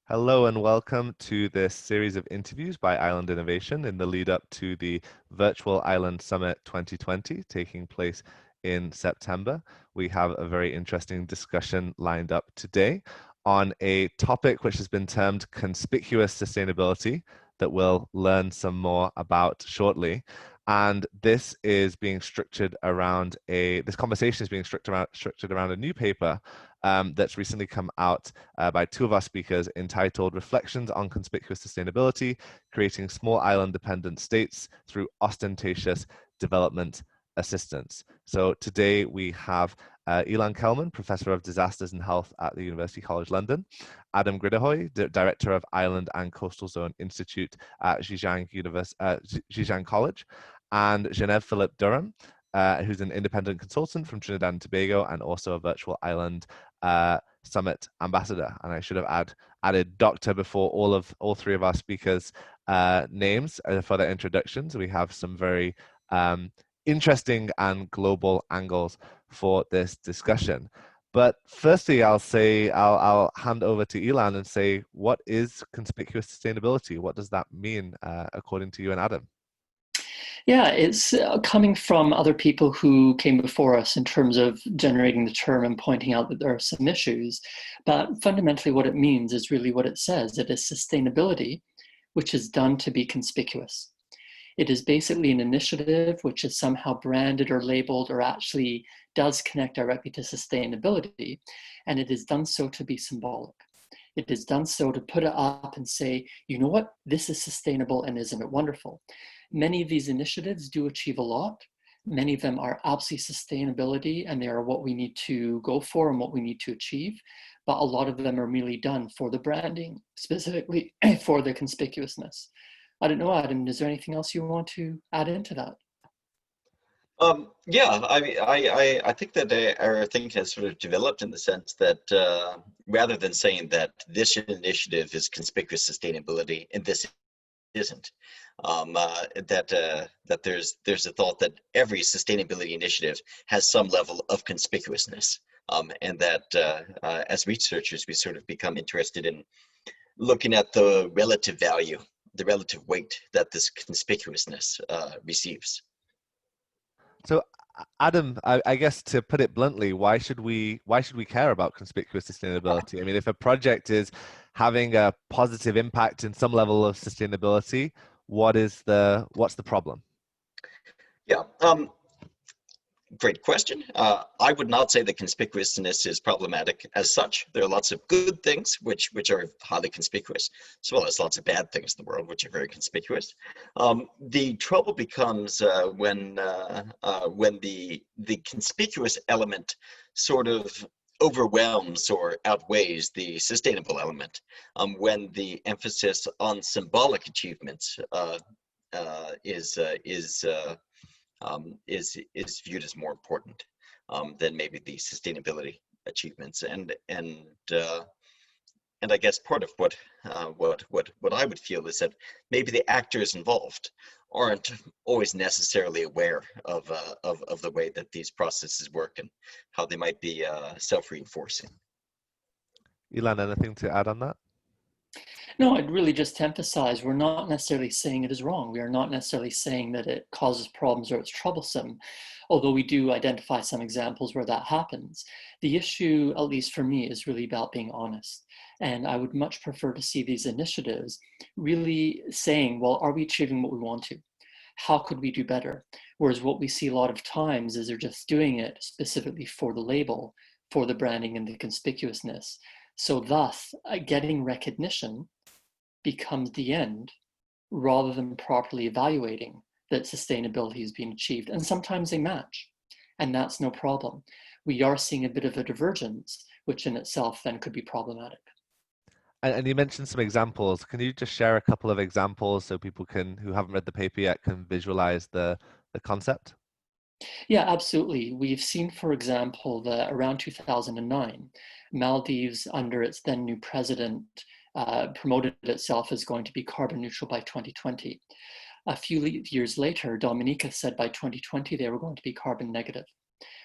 Hello and welcome to this series of interviews by Island Innovation in the lead up to the Virtual Island Summit 2020 taking place in September. We have a very interesting discussion lined up today on a topic which has been termed conspicuous sustainability that we'll learn some more about shortly. And this is being structured around this conversation is being structured around a new paper that's recently come out by two of our speakers entitled Reflections on Conspicuous Sustainability, Creating Small Island Dependent States Through Ostentatious Development Assistance. So today we have Ilan Kelman, Professor of Disasters and Health at the University College London, Adam Grydehøj, Director of Island and Coastal Zone Institute at Xizang College, and Genève Philip-Durham, who's an independent consultant from Trinidad and Tobago and also a Virtual Island Summit ambassador. And I should have added doctor before all three of our speakers' names for their introductions. We have some very interesting and global angles for this discussion. But firstly, I'll hand over to Ilan and say, what is conspicuous sustainability? What does that mean according to you and Adam? Yeah, it's coming from other people who came before us in terms of generating the term and pointing out that there are some issues. But fundamentally what it means is really what it says. It is sustainability, which is done to be conspicuous. It is basically an initiative which is somehow branded or labeled or actually does connect directly to sustainability. And it is done so to be symbolic. It is done so to put it up and say, you know what, this is sustainable and isn't it wonderful? Many of these initiatives do achieve a lot. Many of them are absolutely sustainability and they are what we need to go for and what we need to achieve. But a lot of them are merely done for the branding, specifically for the conspicuousness. I don't know, Adam, is there anything else you want to add into that? Yeah, I think that our thinking has sort of developed in the sense that rather than saying that this initiative is conspicuous sustainability and this isn't, that there's a thought that every sustainability initiative has some level of conspicuousness, and that as researchers we sort of become interested in looking at the relative value, the relative weight that this conspicuousness receives. So, Adam, I guess to put it bluntly, why should we care about conspicuous sustainability? I mean, if a project is having a positive impact in some level of sustainability, what's the problem? Yeah, great question. I would not say that conspicuousness is problematic as such. There are lots of good things which are highly conspicuous, as well as lots of bad things in the world which are very conspicuous. The trouble becomes when the conspicuous element sort of overwhelms or outweighs the sustainable element. When the emphasis on symbolic achievements is viewed as more important than maybe the sustainability achievements, and I guess part of what I would feel is that maybe the actors involved aren't always necessarily aware of the way that these processes work and how they might be self-reinforcing. Ilan, anything to add on that? No, I'd really just emphasize we're not necessarily saying it is wrong. We are not necessarily saying that it causes problems or it's troublesome, although we do identify some examples where that happens. The issue, at least for me, is really about being honest. And I would much prefer to see these initiatives really saying, well, are we achieving what we want to? How could we do better? Whereas what we see a lot of times is they're just doing it specifically for the label, for the branding and the conspicuousness. So thus, getting recognition becomes the end rather than properly evaluating that sustainability is being achieved. And sometimes they match, and that's no problem. We are seeing a bit of a divergence, which in itself then could be problematic. And you mentioned some examples. Can you just share a couple of examples so people who haven't read the paper yet, can visualize the concept? Yeah, absolutely. We've seen, for example, that around 2009, Maldives, under its then new president, promoted itself as going to be carbon neutral by 2020. A few years later, Dominica said by 2020 they were going to be carbon negative.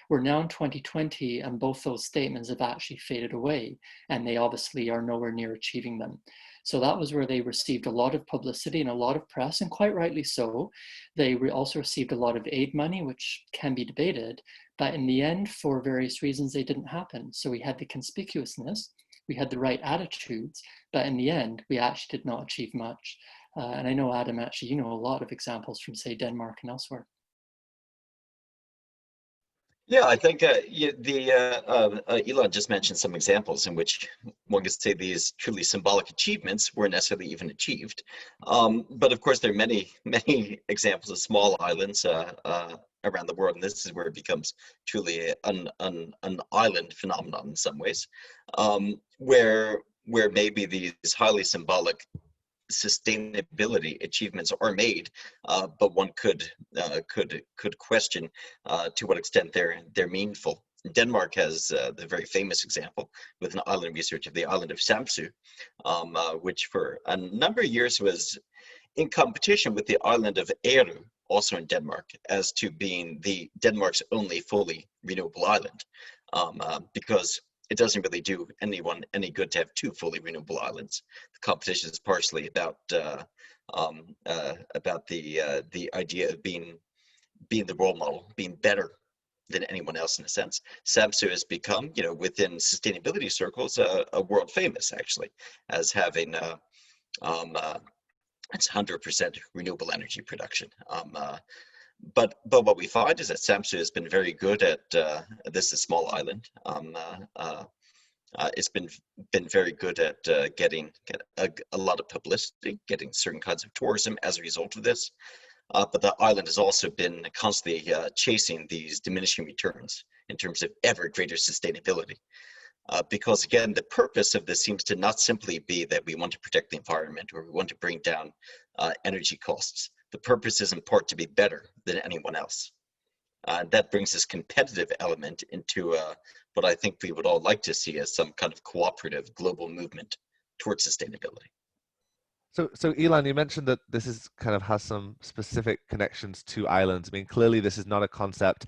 We're now in 2020, and both those statements have actually faded away, and they obviously are nowhere near achieving them. So that was where they received a lot of publicity and a lot of press, and quite rightly so. They also received a lot of aid money, which can be debated, but in the end, for various reasons, they didn't happen. So we had the conspicuousness, we had the right attitudes, but in the end, we actually did not achieve much. And I know, Adam, actually, you know a lot of examples from, say, Denmark and elsewhere. Yeah, I think Ilan just mentioned some examples in which one could say these truly symbolic achievements weren't necessarily even achieved. But of course, there are many, many examples of small islands around the world, and this is where it becomes truly an island phenomenon in some ways, where maybe these highly symbolic sustainability achievements are made, but one could question to what extent they're meaningful. Denmark has the very famous example with an island research of the island of Samsø, which for a number of years was in competition with the island of Ærø, also in Denmark, as to being the Denmark's only fully renewable island, because it doesn't really do anyone any good to have two fully renewable islands. The competition is partially about the idea of being the role model, being better than anyone else in a sense. Samsø has become, within sustainability circles, a world famous actually, as having it's 100% renewable energy production. But what we find is that Samsø has been very good at this is a small island. It's been very good at getting a lot of publicity, getting certain kinds of tourism as a result of this. But the island has also been constantly chasing these diminishing returns in terms of ever greater sustainability. Because again, the purpose of this seems to not simply be that we want to protect the environment or we want to bring down energy costs. The purpose is in part to be better than anyone else. That brings this competitive element into what I think we would all like to see as some kind of cooperative global movement towards sustainability. So Ilan, you mentioned that this is kind of has some specific connections to islands. I mean, clearly this is not a concept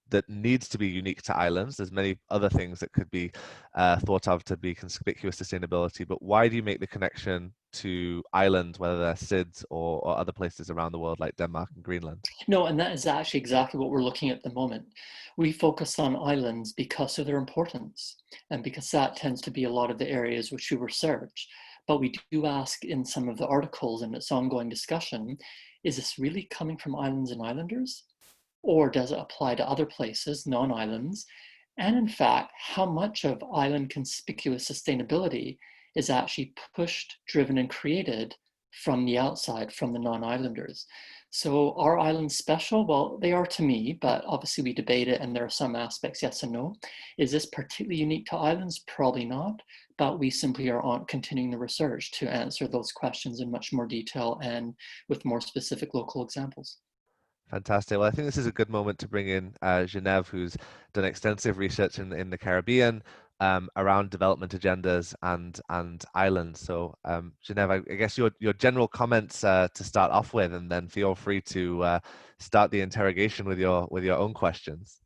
that needs to be unique to islands. There's many other things that could be thought of to be conspicuous sustainability, but why do you make the connection to islands, whether they're SIDS or other places around the world like Denmark and Greenland? No, and that is actually exactly what we're looking at the moment. We focus on islands because of their importance and because that tends to be a lot of the areas which we research. But we do ask in some of the articles and its ongoing discussion, is this really coming from islands and islanders? Or does it apply to other places, non-islands? And in fact, how much of island conspicuous sustainability is actually pushed, driven, and created from the outside, from the non-islanders? So are islands special? Well, they are to me, but obviously we debate it and there are some aspects, yes and no. Is this particularly unique to islands? Probably not, but we simply are continuing the research to answer those questions in much more detail and with more specific local examples. Fantastic. Well, I think this is a good moment to bring in Genève, who's done extensive research in the Caribbean around development agendas and islands. So, Genève, I guess your general comments to start off with, and then feel free to start the interrogation with your own questions.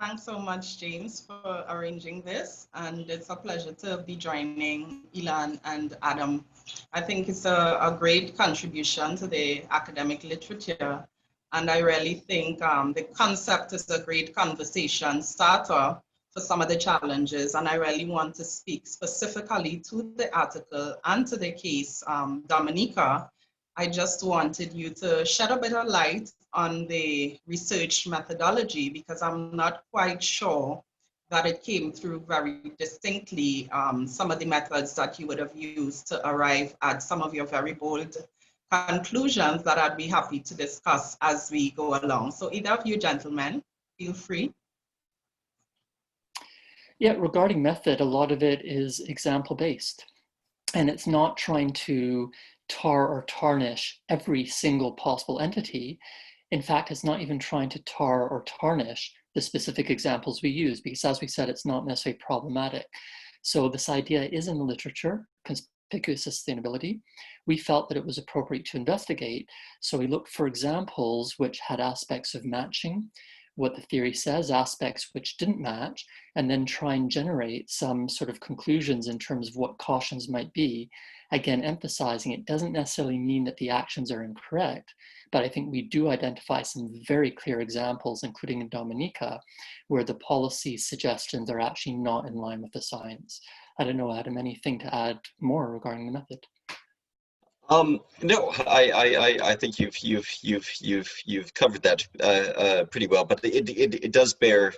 Thanks so much, James, for arranging this. And it's a pleasure to be joining Ilan and Adam. I think it's a great contribution to the academic literature. And I really think the concept is a great conversation starter for some of the challenges. And I really want to speak specifically to the article and to the case, Dominica. I just wanted you to shed a bit of light on the research methodology because I'm not quite sure that it came through very distinctly, some of the methods that you would have used to arrive at some of your very bold conclusions that I'd be happy to discuss as we go along. So either of you gentlemen, feel free. Yeah, regarding method, a lot of it is example-based, and it's not trying to tar or tarnish every single possible entity. In fact, it's not even trying to tar or tarnish the specific examples we use, because as we said, it's not necessarily problematic. So this idea is in the literature. conspicuous sustainability, we felt that it was appropriate to investigate. So we looked for examples which had aspects of matching what the theory says, aspects which didn't match, and then try and generate some sort of conclusions in terms of what cautions might be. Again, emphasizing it doesn't necessarily mean that the actions are incorrect, but I think we do identify some very clear examples, including in Dominica, where the policy suggestions are actually not in line with the science. I don't know, Adam, anything to add more regarding the method? No, I think you've covered that pretty well, but it does bear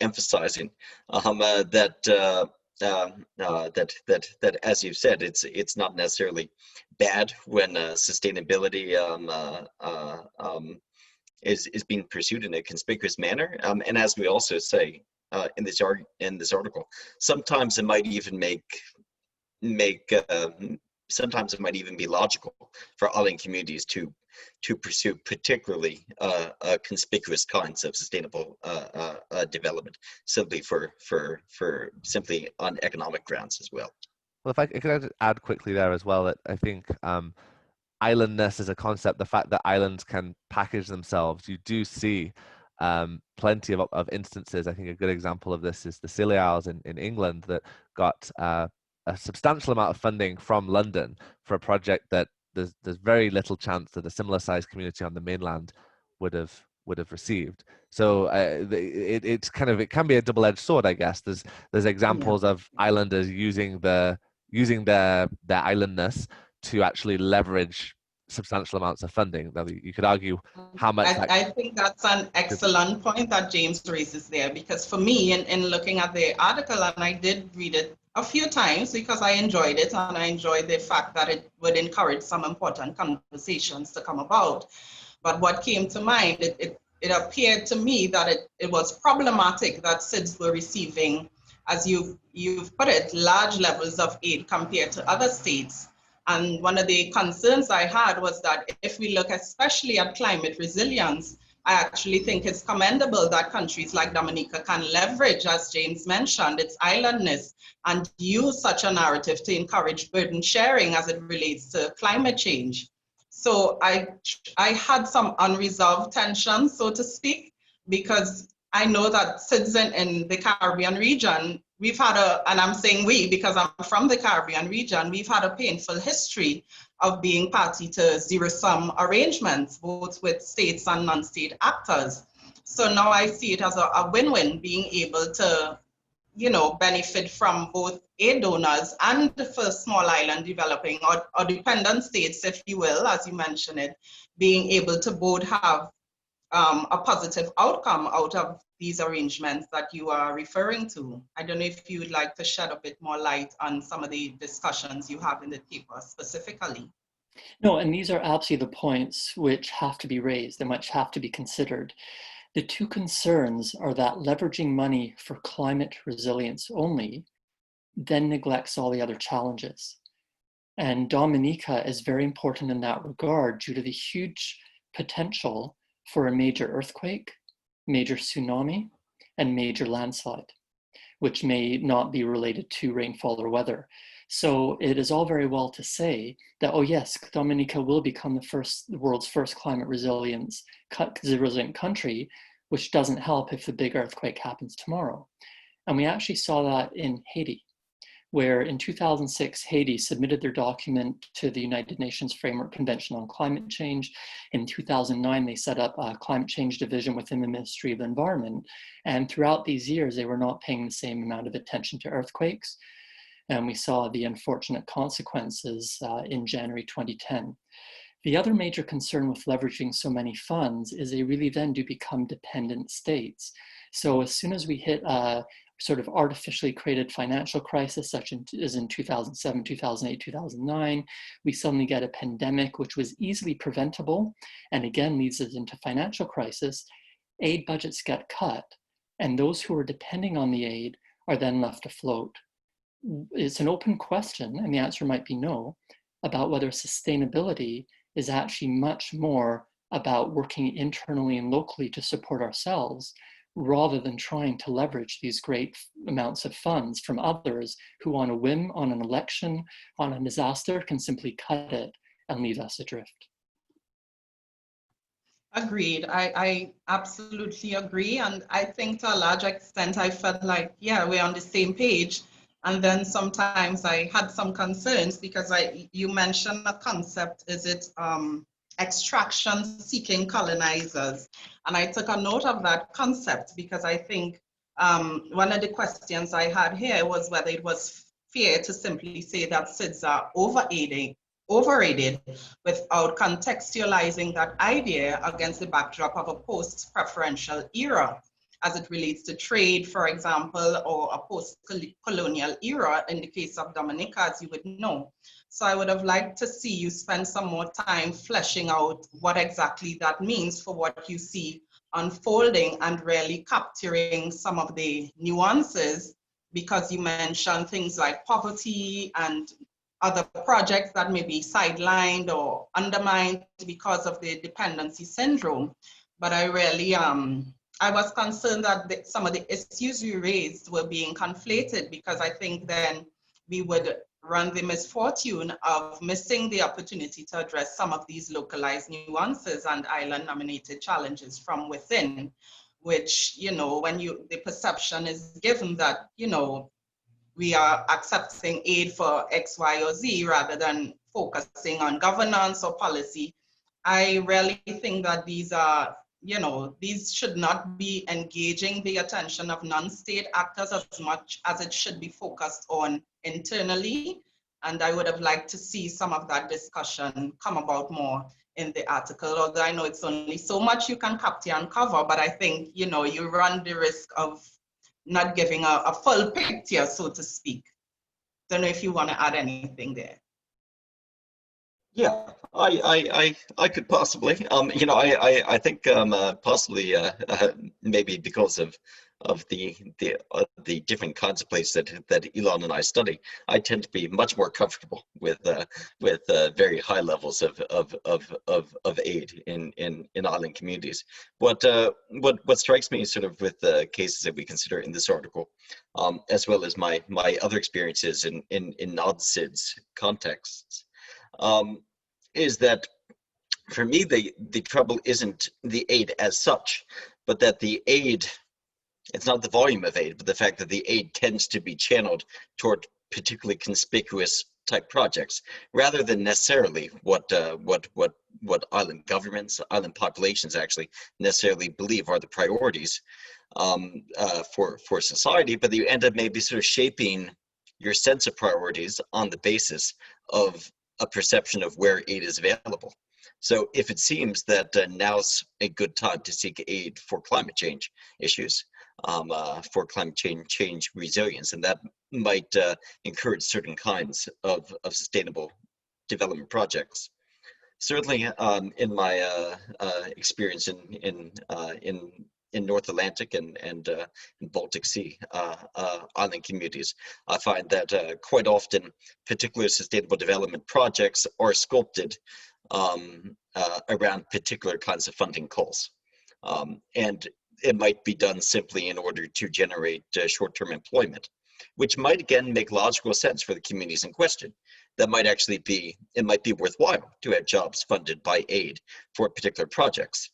emphasizing that as you've said, it's not necessarily bad when sustainability is being pursued in a conspicuous manner, and as we also say in this article, sometimes it might even sometimes it might even be logical for island communities to pursue particularly conspicuous kinds of sustainable development, simply simply on economic grounds as well. Well, if I could add quickly there as well, that I think islandness is a concept, the fact that islands can package themselves. You do see plenty of instances. I think a good example of this is the Scilly Isles in England that got a substantial amount of funding from London for a project that there's very little chance that a similar sized community on the mainland would have received. So it can be a double-edged sword, I guess. There's examples of islanders using their islandness to actually leverage substantial amounts of funding. Now, you could argue how much. I think that's an excellent point that James raises there, because for me, in looking at the article, and I did read it a few times because I enjoyed it, and I enjoyed the fact that it would encourage some important conversations to come about. But what came to mind, it appeared to me that it was problematic that SIDS were receiving, as you've put it, large levels of aid compared to other states. And one of the concerns I had was that if we look especially at climate resilience, I actually think it's commendable that countries like Dominica can leverage, as James mentioned, its islandness and use such a narrative to encourage burden sharing as it relates to climate change. So I had some unresolved tension, so to speak, because I know that citizens in the Caribbean region, we've had and I'm saying we because I'm from the Caribbean region, we've had a painful history of being party to zero-sum arrangements, both with states and non-state actors. So now I see it as a win-win, being able to, benefit from both aid donors and for small island developing or dependent states, if you will, as you mentioned it, being able to both have a positive outcome out of these arrangements that you are referring to. I don't know if you would like to shed a bit more light on some of the discussions you have in the paper specifically. No, and these are absolutely the points which have to be raised and which have to be considered. The two concerns are that leveraging money for climate resilience only then neglects all the other challenges. And Dominica is very important in that regard due to the huge potential for a major earthquake, major tsunami, and major landslide, which may not be related to rainfall or weather. So it is all very well to say that, oh yes, Dominica will become the world's first climate resilient country, which doesn't help if the big earthquake happens tomorrow. And we actually saw that in Haiti, where in 2006, Haiti submitted their document to the United Nations Framework Convention on Climate Change. In 2009, they set up a climate change division within the Ministry of the Environment. And throughout these years, they were not paying the same amount of attention to earthquakes. And we saw the unfortunate consequences in January 2010. The other major concern with leveraging so many funds is they really then do become dependent states. So as soon as we hit a sort of artificially created financial crisis, such as in 2007, 2008, 2009, we suddenly get a pandemic, which was easily preventable, and again leads us into financial crisis. Aid budgets get cut, and those who are depending on the aid are then left afloat. It's an open question, and the answer might be no, about whether sustainability is actually much more about working internally and locally to support ourselves, rather than trying to leverage these great amounts of funds from others who on a whim, on an election, on a disaster can simply cut it and leave us adrift. Agreed. I absolutely agree. And I think to a large extent, I felt like, yeah, we're on the same page. And then sometimes I had some concerns because you mentioned a concept, is it extraction seeking colonizers? And I took a note of that concept because I think one of the questions I had here was whether it was fair to simply say that SIDS are overrated without contextualizing that idea against the backdrop of a post-preferential era as it relates to trade, for example, or a post-colonial era in the case of Dominica, as you would know. So I would have liked to see you spend some more time fleshing out what exactly that means for what you see unfolding and really capturing some of the nuances, because you mentioned things like poverty and other projects that may be sidelined or undermined because of the dependency syndrome. But I really, I was concerned that some of the issues you raised were being conflated, because I think then we would run the misfortune of missing the opportunity to address some of these localized nuances and island-nominated challenges from within, which, you know, when the perception is given that, you know, we are accepting aid for X, Y, or Z rather than focusing on governance or policy. I really think that these are, you know, these should not be engaging the attention of non-state actors as much as it should be focused on internally. And I would have liked to see some of that discussion come about more in the article, although I know it's only so much you can capture and cover, but I think, you know, you run the risk of not giving a full picture, so to speak. Don't know if you want to add anything there. Yeah, I could possibly. You know, I think possibly maybe because of the different kinds of places that Ilan and I study, I tend to be much more comfortable with very high levels of aid in island communities. What strikes me sort of with the cases that we consider in this article, as well as my other experiences in non-SIDS contexts, is that for me the trouble isn't the aid as such, but that the aid, it's not the volume of aid, but the fact that the aid tends to be channeled toward particularly conspicuous type projects, rather than necessarily what island governments, island populations actually necessarily believe are the priorities for society, but you end up maybe sort of shaping your sense of priorities on the basis of a perception of where aid is available. So if it seems that now's a good time to seek aid for climate change issues, for climate change resilience, and that might encourage certain kinds of sustainable development projects. Certainly, in my experience in North Atlantic and in Baltic Sea island communities, I find that quite often particular sustainable development projects are sculpted around particular kinds of funding calls. And it might be done simply in order to generate short-term employment, which might again make logical sense for the communities in question. That might actually be, it might be worthwhile to have jobs funded by aid for particular projects.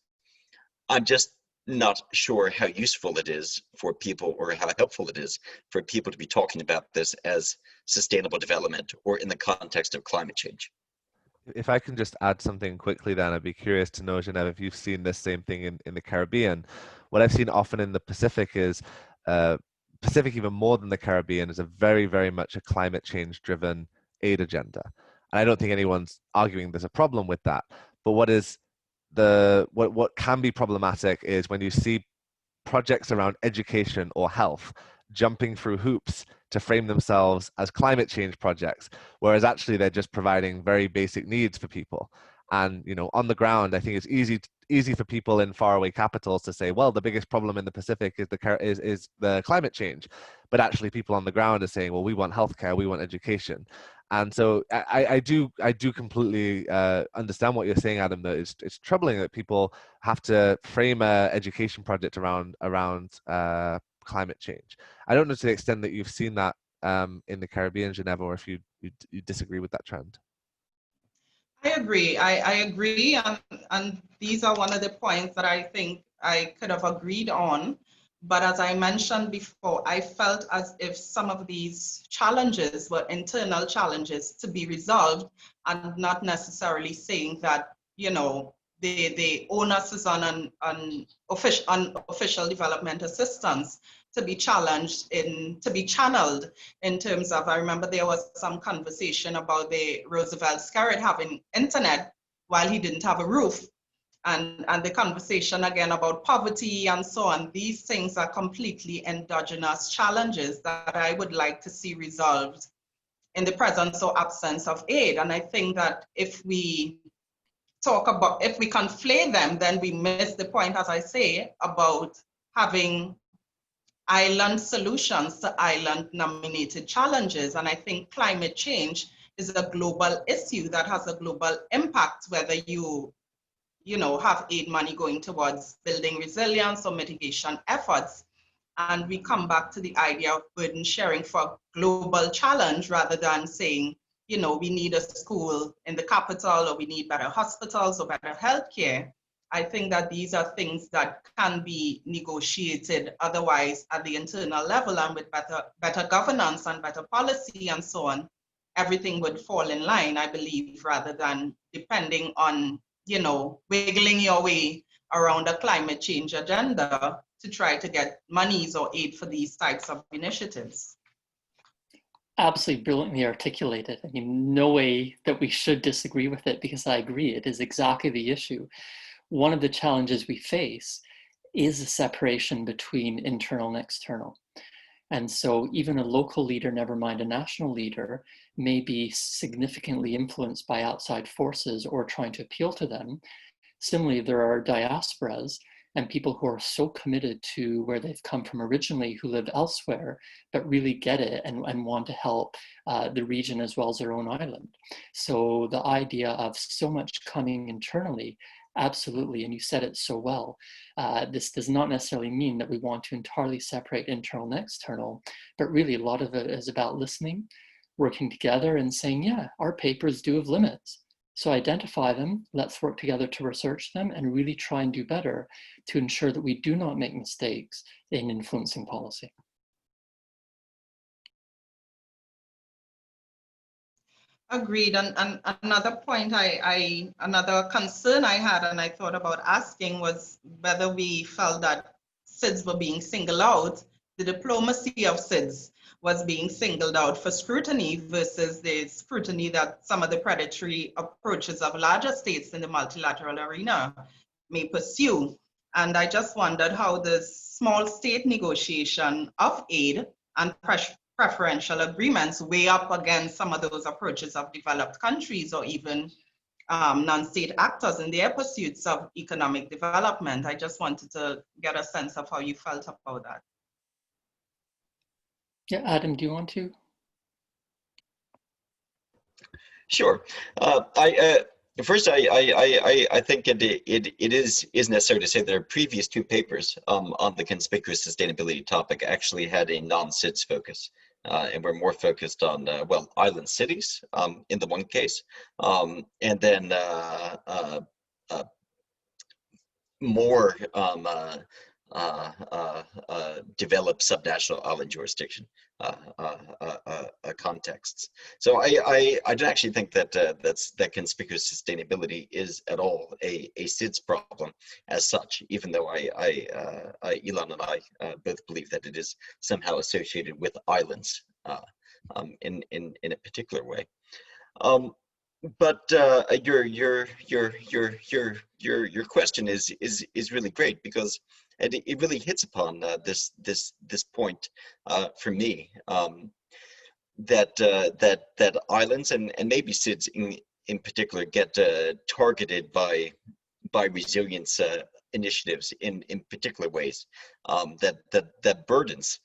I'm just not sure how useful it is for people, or how helpful it is for people to be talking about this as sustainable development or in the context of climate change. If I can just add something quickly, then I'd be curious to know, Genève, if you've seen this same thing in the Caribbean. What I've seen often in the Pacific is, Pacific even more than the Caribbean, is a very, very much a climate change driven aid agenda. And I don't think anyone's arguing there's a problem with that. But what can be problematic is when you see projects around education or health jumping through hoops to frame themselves as climate change projects, whereas actually they're just providing very basic needs for people. And, you know, on the ground, I think it's easy for people in faraway capitals to say, well, the biggest problem in the Pacific is the climate change. But actually people on the ground are saying, well, we want healthcare, we want education. And so I do completely understand what you're saying, Adam, that it's troubling that people have to frame a education project around climate change. I don't know to the extent that you've seen that in the Caribbean, Geneva, or if you disagree with that trend. I agree. I agree, and these are one of the points that I think I could have agreed on. But as I mentioned before, I felt as if some of these challenges were internal challenges to be resolved, and not necessarily saying that, you know, the onus is on official development assistance to be channeled in terms of, I remember there was some conversation about the Roosevelt Skerritt having internet while he didn't have a roof. And the conversation again about poverty and so on. These things are completely endogenous challenges that I would like to see resolved in the presence or absence of aid. And I think that if we conflate them, then we miss the point, as I say, about having island solutions to island nominated challenges. And I think climate change is a global issue that has a global impact, whether you have aid money going towards building resilience or mitigation efforts. And we come back to the idea of burden sharing for a global challenge rather than saying, we need a school in the capital, or we need better hospitals or better healthcare. I think that these are things that can be negotiated otherwise at the internal level, and with better governance and better policy and so on, everything would fall in line, I believe, rather than depending on, wiggling your way around a climate change agenda to try to get monies or aid for these types of initiatives. Absolutely brilliantly articulated. I mean, no way that we should disagree with it, because I agree, it is exactly the issue. One of the challenges we face is the separation between internal and external. And so even a local leader, never mind a national leader, may be significantly influenced by outside forces or trying to appeal to them. Similarly, there are diasporas and people who are so committed to where they've come from originally, who live elsewhere, but really get it and want to help the region as well as their own island. So the idea of so much coming internally, absolutely, and you said it so well. This does not necessarily mean that we want to entirely separate internal and external, but really a lot of it is about listening, working together and saying, yeah, our papers do have limits. So identify them, let's work together to research them and really try and do better to ensure that we do not make mistakes in influencing policy. Agreed. And another point, another concern I had and I thought about asking was whether we felt that SIDS were being singled out, the diplomacy of SIDS was being singled out for scrutiny versus the scrutiny that some of the predatory approaches of larger states in the multilateral arena may pursue. And I just wondered how the small state negotiation of aid and preferential agreements weigh up against some of those approaches of developed countries or even non-state actors in their pursuits of economic development. I just wanted to get a sense of how you felt about that. Yeah, Adam, do you want to? Sure. First, I think it is necessary to say that our previous two papers on the conspicuous sustainability topic actually had a non-SIDS focus, and we're more focused on island cities in the one case, and then more developed subnational island jurisdiction contexts. So I don't actually think that that conspicuous sustainability is at all a SIDS problem as such, even though Ilan and I both believe that it is somehow associated with islands in a particular way. But your question is really great, because it really hits upon this point for me, that islands and maybe SIDS in particular get targeted by resilience initiatives in particular ways, that burdens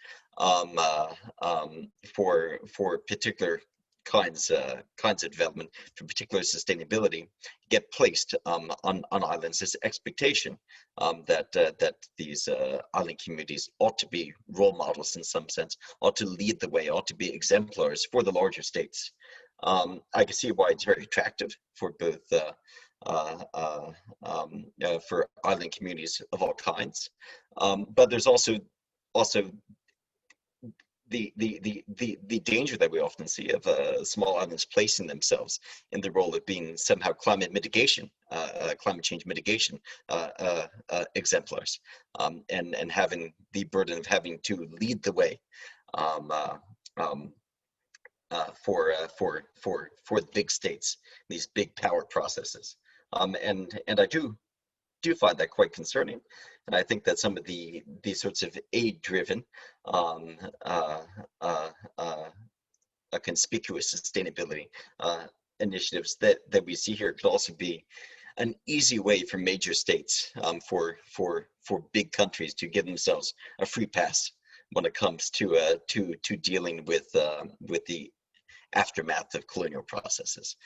for particular kinds of development, for particular sustainability, get placed on islands. This expectation that these island communities ought to be role models in some sense, ought to lead the way, ought to be exemplars for the larger states. I can see why it's very attractive for both for island communities of all kinds, but there's also the danger that we often see of small islands placing themselves in the role of being somehow climate change mitigation exemplars, and having the burden of having to lead the way for the big states, these big power processes, and I do find that quite concerning. And I think that some of these sorts of aid-driven, conspicuous sustainability initiatives that we see here could also be an easy way for major states, for big countries to give themselves a free pass when it comes to dealing with the aftermath of colonial processes,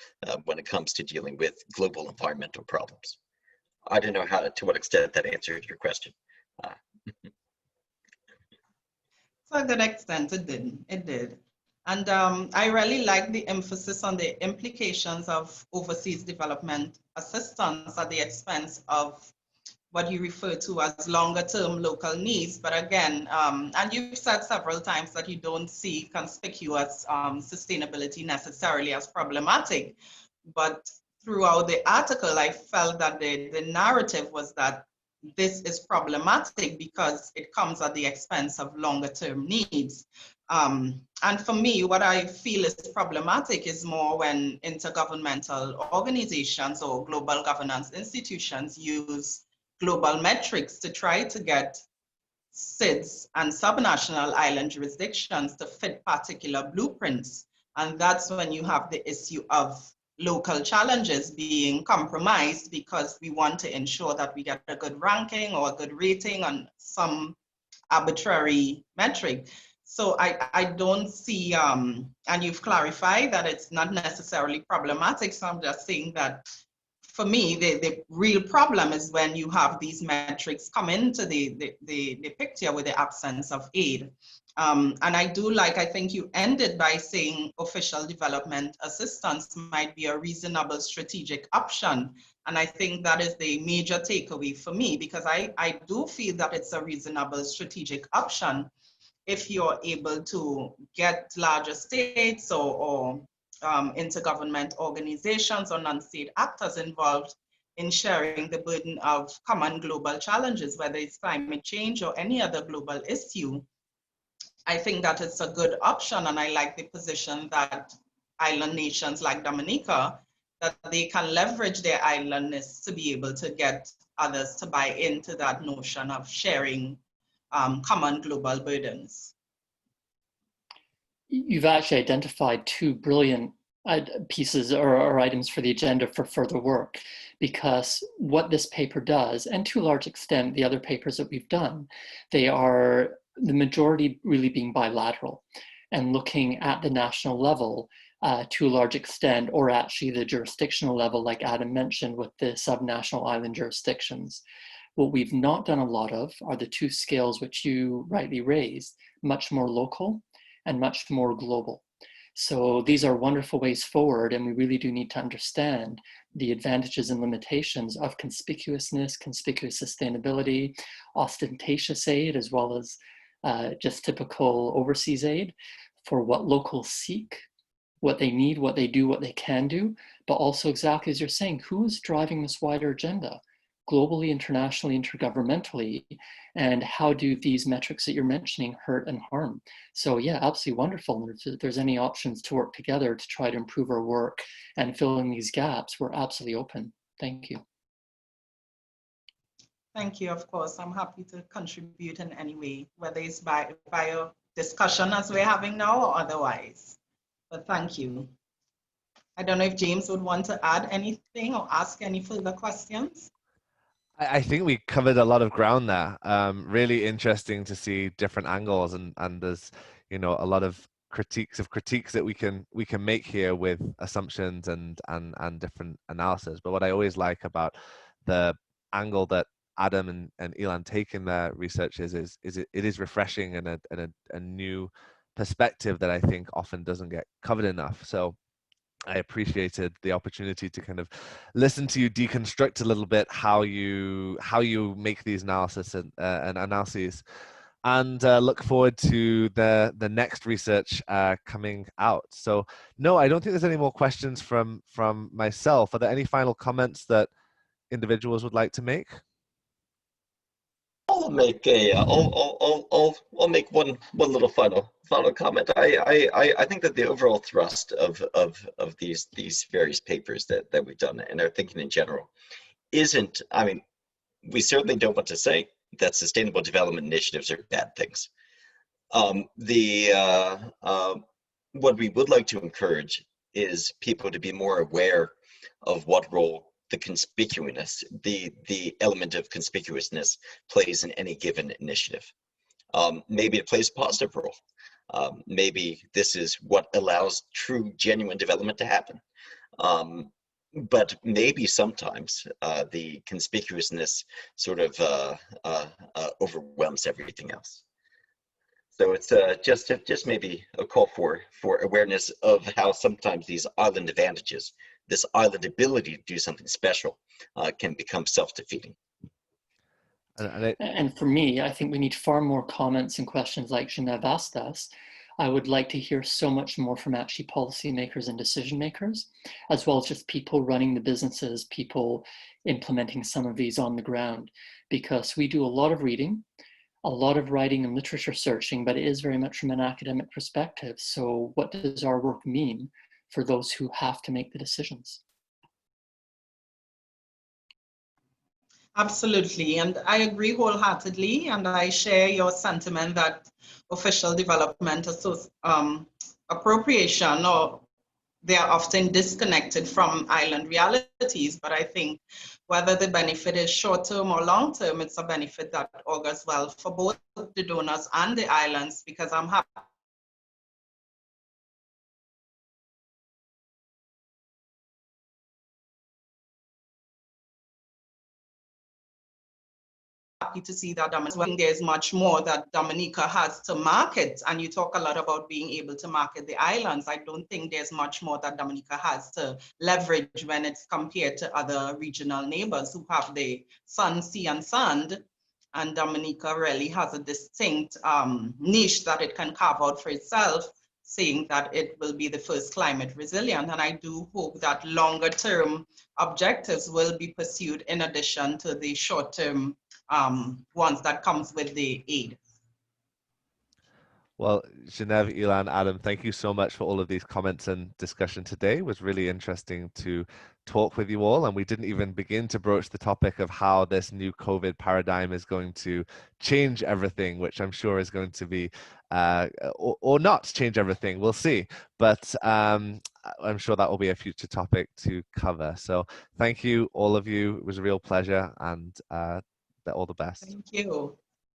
when it comes to dealing with global environmental problems. I don't know to what extent that answered your question. To a good extent, it did. And I really like the emphasis on the implications of overseas development assistance at the expense of what you refer to as longer term local needs. But again, and you've said several times that you don't see conspicuous sustainability necessarily as problematic, but throughout the article, I felt that the narrative was that this is problematic because it comes at the expense of longer term needs. And for me, what I feel is problematic is more when intergovernmental organizations or global governance institutions use global metrics to try to get SIDS and subnational island jurisdictions to fit particular blueprints. And that's when you have the issue of local challenges being compromised because we want to ensure that we get a good ranking or a good rating on some arbitrary metric. So I don't see, and you've clarified that it's not necessarily problematic. So I'm just saying that for me, the real problem is when you have these metrics come into the picture with the absence of aid. And I think you ended by saying official development assistance might be a reasonable strategic option. And I think that is the major takeaway for me, because I do feel that it's a reasonable strategic option if you're able to get larger states or intergovernment organizations or non-state actors involved in sharing the burden of common global challenges, whether it's climate change or any other global issue. I think that it's a good option, and I like the position that island nations like Dominica, that they can leverage their islandness to be able to get others to buy into that notion of sharing common global burdens. You've actually identified two brilliant pieces or items for the agenda for further work, because what this paper does, and to a large extent the other papers that we've done, they are the majority really being bilateral and looking at the national level to a large extent, or actually the jurisdictional level, like Adam mentioned, with the subnational island jurisdictions. What we've not done a lot of are the two scales which you rightly raised, much more local and much more global. So these are wonderful ways forward, and we really do need to understand the advantages and limitations of conspicuousness, conspicuous sustainability, ostentatious aid, as well as just typical overseas aid, for what locals seek, what they need, what they do, what they can do, but also exactly as you're saying, who is driving this wider agenda, globally, internationally, intergovernmentally, and how do these metrics that you're mentioning hurt and harm? So yeah, absolutely wonderful. And if there's any options to work together to try to improve our work and fill in these gaps, we're absolutely open. Thank you. Thank you. Of course, I'm happy to contribute in any way, whether it's by a discussion as we're having now or otherwise. But thank you. I don't know if James would want to add anything or ask any further questions. I think we covered a lot of ground there. Really interesting to see different angles, and there's, you know, a lot of critiques that we can make here with assumptions and different analysis. But what I always like about the angle that Adam and Ilan take in their research is it is refreshing and a new perspective that I think often doesn't get covered enough. So I appreciated the opportunity to kind of listen to you deconstruct a little bit how you make these analysis and analyses, and look forward to the next research coming out. So no, I don't think there's any more questions from myself. Are there any final comments that individuals would like to make? I'll make I'll make one little final comment. I think that the overall thrust of these various papers that we've done and our thinking in general isn't, I mean, we certainly don't want to say that sustainable development initiatives are bad things. What we would like to encourage is people to be more aware of what role the conspicuousness, the element of conspicuousness plays in any given initiative. Maybe it plays a positive role. Maybe this is what allows true, genuine development to happen. But maybe sometimes the conspicuousness sort of overwhelms everything else. So it's just maybe a call for awareness of how sometimes these island advantages, this island ability to do something special, can become self-defeating. And for me, I think we need far more comments and questions like Genève asked us. I would like to hear so much more from actually policymakers and decision makers, as well as just people running the businesses, people implementing some of these on the ground, because we do a lot of reading, a lot of writing and literature searching, but it is very much from an academic perspective. So what does our work mean for those who have to make the decisions? Absolutely, and I agree wholeheartedly, and I share your sentiment that official development appropriation, or they are often disconnected from island realities. But I think whether the benefit is short-term or long-term, it's a benefit that augurs well for both the donors and the islands, because I'm happy to see that there's much more that Dominica has to market, and you talk a lot about being able to market the islands. I don't think there's much more that Dominica has to leverage when it's compared to other regional neighbors who have the sun, sea, and sand. And Dominica really has a distinct niche that it can carve out for itself, saying that it will be the first climate resilient. And I do hope that longer term objectives will be pursued in addition to the short term ones that comes with the aid. Well, Genève, Ilan, Adam, thank you so much for all of these comments and discussion today. It was really interesting to talk with you all, and we didn't even begin to broach the topic of how this new COVID paradigm is going to change everything, which I'm sure is going to be, or not change everything, we'll see. But I'm sure that will be a future topic to cover. So thank you, all of you. It was a real pleasure, and all the best. Thank you.